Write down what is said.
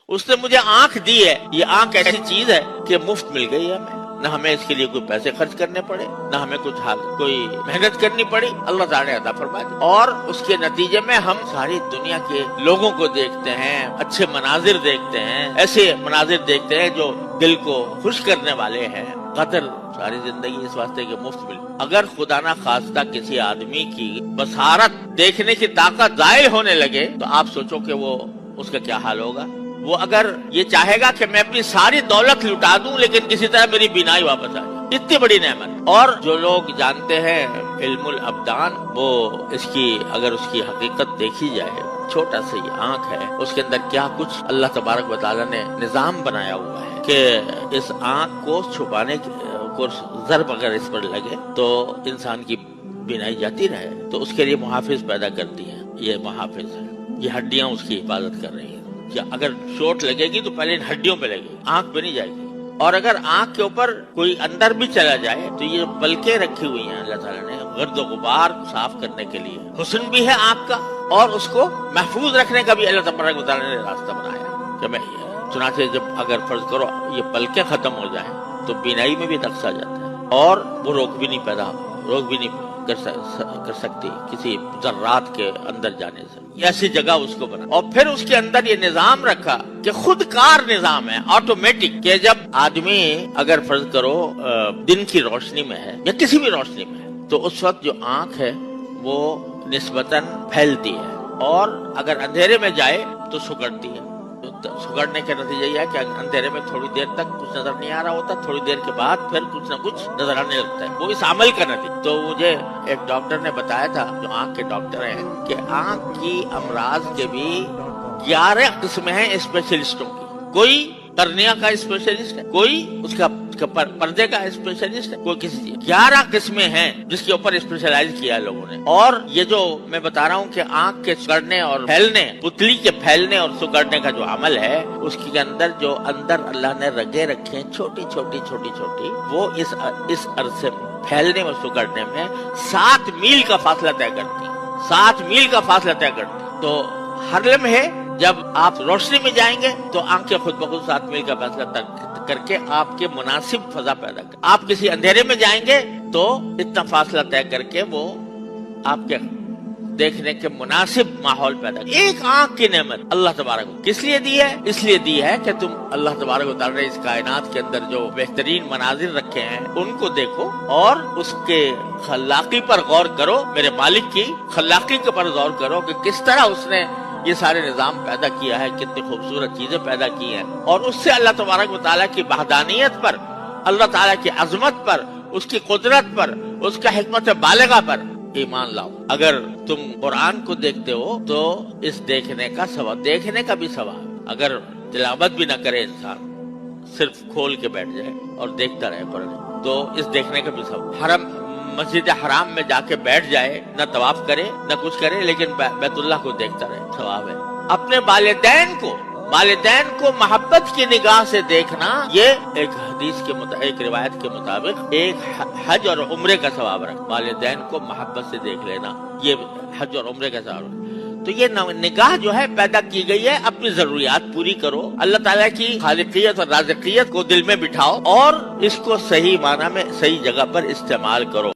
اس نے مجھے آنکھ دی ہے، یہ آنکھ ایسی چیز ہے کہ مفت مل گئی ہے ہمیں، نہ ہمیں اس کے لیے کوئی پیسے خرچ کرنے پڑے، نہ ہمیں کوئی محنت کرنی پڑی، اللہ تعالیٰ نے عطا فرما دی، اور اس کے نتیجے میں ہم ساری دنیا کے لوگوں کو دیکھتے ہیں، اچھے مناظر دیکھتے ہیں، ایسے مناظر دیکھتے ہیں جو دل کو خوش کرنے والے ہیں۔ قدر ساری زندگی اس واسطے کہ مفت ملی۔ اگر خدا نہ خواستہ کسی آدمی کی بصارت دیکھنے کی طاقت زائل ہونے لگے تو آپ سوچو کہ وہ اس کا کیا حال ہوگا۔ وہ اگر یہ چاہے گا کہ میں اپنی ساری دولت لٹا دوں لیکن کسی طرح میری بینائی واپس آ جائے، اتنی بڑی نعمت۔ اور جو لوگ جانتے ہیں علم الابدان، وہ اگر اس کی حقیقت دیکھی جائے، چھوٹا سا یہ آنکھ ہے، اس کے اندر کیا کچھ اللہ تبارک و تعالیٰ نے نظام بنایا ہوا ہے کہ اس آنکھ کو چھپانے کو ضرب اگر اس پر لگے تو انسان کی بینائی جاتی رہے، تو اس کے لیے محافظ پیدا کرتی ہیں۔ یہ محافظ ہے، یہ ہڈیاں اس کی حفاظت کر رہی ہیں کہ اگر چوٹ لگے گی تو پہلے ان ہڈیوں پہ لگے گی، آنکھ پہ نہیں جائے گی۔ اور اگر آنکھ کے اوپر کوئی اندر بھی چلا جائے تو یہ پلکیں رکھی ہوئی ہیں اللہ تعالیٰ نے گرد و غبار صاف کرنے کے لیے۔ حسن بھی ہے آنکھ کا اور اس کو محفوظ رکھنے کا بھی اللہ تبارک و تعالیٰ نے راستہ بنایا کہ میں چنانچہ جب اگر فرض کرو یہ پلکیں ختم ہو جائیں تو بینائی میں بھی نقص آ جاتا ہے، اور وہ روک بھی نہیں کر سکتی کسی ذرات کے اندر جانے سے۔ ایسی جگہ اس کو بنا، اور پھر اس کے اندر یہ نظام رکھا کہ خود کار نظام ہے، آٹومیٹک، کہ جب آدمی اگر فرض کرو دن کی روشنی میں ہے یا کسی بھی روشنی میں ہے تو اس وقت جو آنکھ ہے وہ نسبتاً پھیلتی ہے، اور اگر اندھیرے میں جائے تو سکڑتی ہے۔ سکڑنے کا نتیجہ یہ ہے کہ اندھیرے میں تھوڑی دیر تک کچھ نظر نہیں آ رہا ہوتا، تھوڑی دیر کے بعد پھر کچھ نہ کچھ نظر آنے لگتا ہے، وہ اس عمل کا نتیجہ۔ تو مجھے ایک ڈاکٹر نے بتایا تھا، جو آنکھ کے ڈاکٹر ہیں، کہ آنکھ کی امراض کے بھی 11 قسمیں ہیں اسپیشلسٹوں کی۔ کوئی کرنیا کا اسپیشلسٹ ہے، کوئی اس کا پردے کا اسپیشلسٹ ہے، کوئی کسی چیز۔ 11 قسمیں ہیں جس کے اوپر اسپیشلائز کیا لوگوں نے۔ اور یہ جو میں بتا رہا ہوں کہ آنکھ کے سکڑنے اور پھیلنے، پتلی کے پھیلنے اور سکڑنے کا جو عمل ہے، اس کے اندر جو اللہ نے رگیں رکھے ہیں چھوٹی چھوٹی، وہ اس عرصے میں پھیلنے اور سکڑنے میں 7 میل کا فاصلہ طے کرتی ہیں، 7 میل کا فاصلہ طے کرتی ہیں۔ تو ہر لمحے جب آپ روشنی میں جائیں گے تو آنکھیں خود بخود 7 میل کا فاصلہ کر کے آپ کے مناسب فضا پیدا کر، آپ کسی اندھیرے میں جائیں گے تو اتنا فاصلہ طے کر کے وہ آپ کے دیکھنے کے مناسب ماحول پیدا کر۔ ایک آنکھ کی نعمت اللہ تبارک کس لیے دی ہے؟ اس لیے دی ہے کہ تم اللہ تبارک و تعالیٰ نے اس کائنات کے اندر جو بہترین مناظر رکھے ہیں ان کو دیکھو اور اس کے خلاقی پر غور کرو، میرے مالک کی خلاقی کے پر غور کرو کہ کس طرح اس نے یہ سارے نظام پیدا کیا ہے، کتنی خوبصورت چیزیں پیدا کی ہیں، اور اس سے اللہ تبارک و تعالیٰ کی وحدانیت پر، اللہ تعالیٰ کی عظمت پر، اس کی قدرت پر، اس کا حکمت بالغہ پر ایمان لاؤ۔ اگر تم قرآن کو دیکھتے ہو تو اس دیکھنے کا ثواب، دیکھنے کا بھی ثواب، اگر تلاوت بھی نہ کرے انسان، صرف کھول کے بیٹھ جائے اور دیکھتا رہے قرآن، تو اس دیکھنے کا بھی ثواب۔ مسجد حرام میں جا کے بیٹھ جائے، نہ طواف کرے نہ کچھ کرے لیکن بیت اللہ کو دیکھتا رہے، ثواب ہے۔ اپنے والدین کو محبت کی نگاہ سے دیکھنا، یہ ایک حدیث کے ایک روایت کے مطابق ایک حج اور عمرے کا ثواب ہے۔ والدین کو محبت سے دیکھ لینا، یہ حج اور عمرے کا ثواب ہے۔ تو یہ نگاہ جو ہے پیدا کی گئی ہے، اپنی ضروریات پوری کرو، اللہ تعالیٰ کی خالقیت اور رازقیت کو دل میں بٹھاؤ اور اس کو صحیح معنی میں صحیح جگہ پر استعمال کرو۔